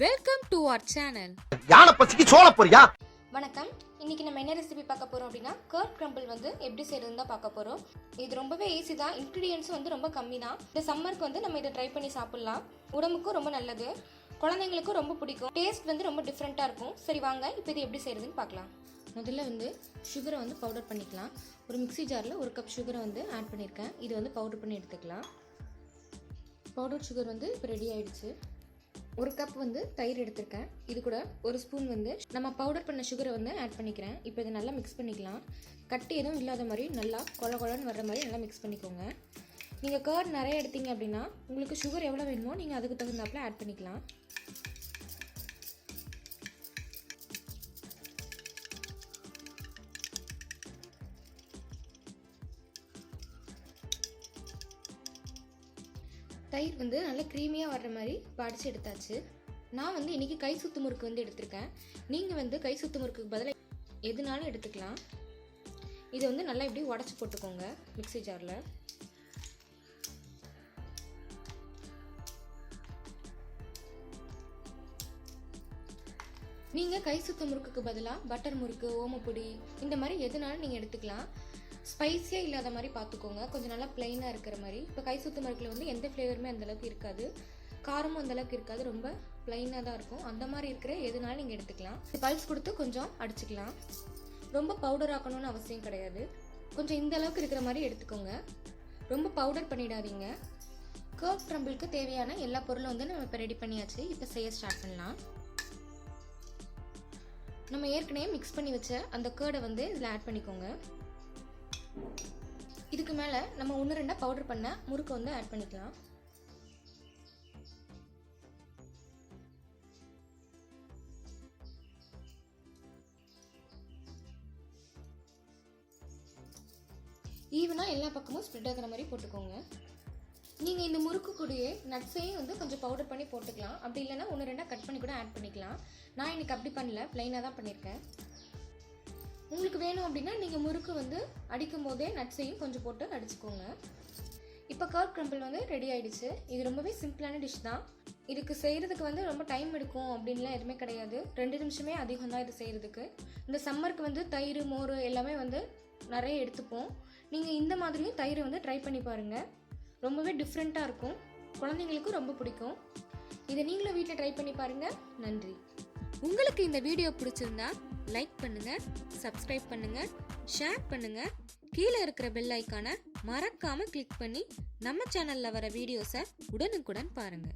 Welcome to our channel. யானை பசிக்கு சோள போறியா? வணக்கம். இன்னைக்கு நம்ம என்ன ரெசிபி பார்க்க போறோம் அப்படின்னா கர்ட் கிரம்பிள் வந்து எப்படி செய்யறதுன்னு தான் பார்க்க போறோம். இது ரொம்பவே ஈஸி தான். இன்கிரீடியன்ஸும் வந்து ரொம்ப கம்மி தான். இந்த சம்மருக்கு வந்து நம்ம இதை ட்ரை பண்ணி சாப்பிடலாம். உடம்புக்கும் ரொம்ப நல்லது, குழந்தைங்களுக்கும் ரொம்ப பிடிக்கும். டேஸ்ட் வந்து ரொம்ப டிஃப்ரெண்ட்டாக இருக்கும். சரி வாங்க இப்போ இது எப்படி செய்யறதுன்னு பார்க்கலாம். முதல்ல வந்து சுகரை வந்து பவுடர் பண்ணிக்கலாம். ஒரு மிக்ஸி ஜாரில் 1 கப் சுகரை வந்து ஆட் பண்ணியிருக்கேன். இது வந்து பவுடர் பண்ணி எடுத்துக்கலாம். பவுடர் சுகர் வந்து இப்போ ரெடி ஆயிடுச்சு. 1 கப் வந்து தயிர் எடுத்திருக்கேன். இது கூட 1 ஸ்பூன் வந்து நம்ம பவுடர் பண்ண சுகரை வந்து ஆட் பண்ணிக்கிறேன். இப்போ இதை நல்லா மிக்ஸ் பண்ணிக்கலாம். கட்டி எதுவும் இல்லாத மாதிரி நல்லா கொழன்னு வர்ற மாதிரி நல்லா மிக்ஸ் பண்ணிக்கோங்க. நீங்கள் கர்ட் நிறைய எடுத்தீங்க அப்படின்னா உங்களுக்கு சுகர் எவ்வளோ வேணுமோ நீங்கள் அதுக்கு தகுந்தாப்பில் ஆட் பண்ணிக்கலாம். தயிர் வந்து நல்லா க்ரீமியாக வர்ற மாதிரி வடித்து எடுத்தாச்சு. நான் வந்து இன்றைக்கி கை சுத்து முறுக்கு வந்து எடுத்திருக்கேன். நீங்கள் வந்து கை சுத்து முறுக்குக்கு பதிலாக எதுனாலும் எடுத்துக்கலாம். இதை வந்து நல்லா இப்படி உடச்சி போட்டுக்கோங்க மிக்ஸி ஜாரில். நீங்கள் கை சுத்து முறுக்குக்கு பதிலாக பட்டர் முறுக்கு, ஓமப்பொடி இந்த மாதிரி எதுனாலும் நீங்கள் எடுத்துக்கலாம். ஸ்பைஸியாக இல்லாத மாதிரி பார்த்துக்கோங்க, கொஞ்சம் நல்லா பிளெயினாக இருக்கிற மாதிரி. இப்போ கை சுத்து முறுக்கில் வந்து எந்த ஃப்ளேவருமே அந்தளவுக்கு இருக்காது, காரமும் அந்தளவுக்கு இருக்காது, ரொம்ப பிளெயினாக தான் இருக்கும். அந்த மாதிரி இருக்கிற எதுனாலும் நீங்கள் எடுத்துக்கலாம். பல்ஸ் கொடுத்து கொஞ்சம் அடிச்சுக்கலாம். ரொம்ப பவுடர் ஆக்கணும்னு அவசியம் கிடையாது. கொஞ்சம் இந்த அளவுக்கு இருக்கிற மாதிரி எடுத்துக்கோங்க, ரொம்ப பவுடர் பண்ணிடாதீங்க. கர்ட் கிரம்பிளுக்கு தேவையான எல்லா பொருளும் வந்து நம்ம இப்போ ரெடி பண்ணியாச்சு. இப்போ செய்ய ஸ்டார்ட் பண்ணலாம். நம்ம ஏற்கனவே மிக்ஸ் பண்ணி வச்ச அந்த கர்டை வந்து இதில் ஆட் பண்ணிக்கோங்க. இதுக்கு மேலே நம்ம 1-2 பவுடர் பண்ண முறுக்கு வந்து ஆட் பண்ணிக்கலாம். ஈவனாக எல்லா பக்கமும் ஸ்ப்ரெட் ஆகிற மாதிரி போட்டுக்கோங்க. நீங்கள் இந்த முறுக்கு கூடயே நட்ஸையும் வந்து கொஞ்சம் பவுடர் பண்ணி போட்டுக்கலாம். அப்படி இல்லைன்னா 1-2 கட் பண்ணி கூட ஆட் பண்ணிக்கலாம். நான் இன்னைக்கு அப்படி பண்ணல, ப்ளைனாக தான் பண்ணியிருக்கேன். உங்களுக்கு வேணும் அப்படின்னா நீங்கள் முறுக்கு வந்து அடிக்கும் போதே நட்ஸையும் கொஞ்சம் போட்டு அடிச்சுக்கோங்க. இப்போ கர்ட் கிரம்பிள் வந்து ரெடி ஆயிடுச்சு. இது ரொம்பவே சிம்பிளான டிஷ் தான். இதுக்கு செய்கிறதுக்கு வந்து ரொம்ப டைம் எடுக்கும் அப்படின்லாம் எதுவுமே கிடையாது. 2 நிமிஷமே அதிகம் தான் இது செய்கிறதுக்கு. இந்த சம்மருக்கு வந்து தயிர், மோர் எல்லாமே வந்து நிறைய எடுத்துப்போம். நீங்கள் இந்த மாதிரியும் தயிரை வந்து ட்ரை பண்ணி பாருங்கள். ரொம்பவே டிஃப்ரெண்ட்டாக இருக்கும், குழந்தைங்களுக்கும் ரொம்ப பிடிக்கும். இதை நீங்களும் வீட்டில் ட்ரை பண்ணி பாருங்கள். நன்றி. உங்களுக்கு இந்த வீடியோ பிடிச்சிருந்தா லைக் பண்ணுங்க, சப்ஸ்கிரைப் பண்ணுங்க, ஷேர் பண்ணுங்க. கீழே இருக்கிற பெல் ஐக்கானை மறக்காம கிளிக் பண்ணி நம்ம சேனல்ல வர வீடியோஸை உடனுக்குடன் பாருங்க.